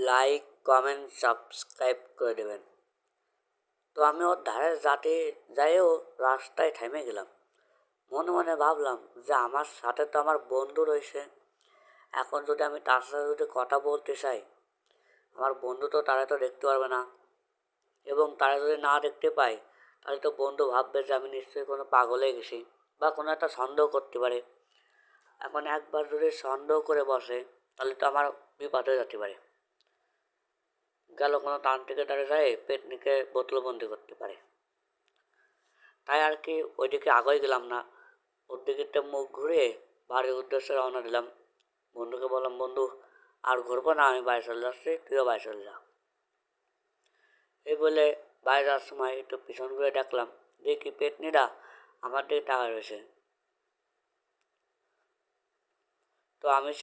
Like comment subscribe করে দেবেন। তো আমি ওর ধারে যাইও রাস্তায় থেমে গেলাম। মনে মনে ভাবলাম যে আমার সাথে তো আমার বন্ধু রয়েছে, এখন যদি আমি তার সাথে যদি কথা বলতে চাই, আমার বন্ধু তো তারা তো দেখতে পারবে না, এবং তারা যদি না দেখতে পায় তাহলে তো বন্ধু ভাববে যে আমি নিশ্চয়ই কোনো পাগল হয়ে গেছি বা কোনো একটা সন্দেহ করতে পারে। এখন একবার যদি সন্দেহ করে বসে তাহলে তো আমার বিপদ হয়ে যেতে পারে, গেল কোনো তান্ত্রিকের দ্বারা যায় পেটনিকে বোতলবন্দি করতে পারে। তাই আর কি ওইদিকে আগে গেলাম না, ওর দিকে মুখ ঘুরিয়ে বাড়ির উদ্দেশ্যে রওনা দিলাম। বন্ধুকে বললাম, বন্ধু আর ঘুরবো না, আমি বাড়ি চলে যাচ্ছি, তুইও বাড়ি চলে যা। এই বলে বাইরে যাওয়ার সময় একটু পিছন ঘুরে দেখলাম দেখি পেটনিটা আমার দিকে টাকা রয়েছে। তো আমি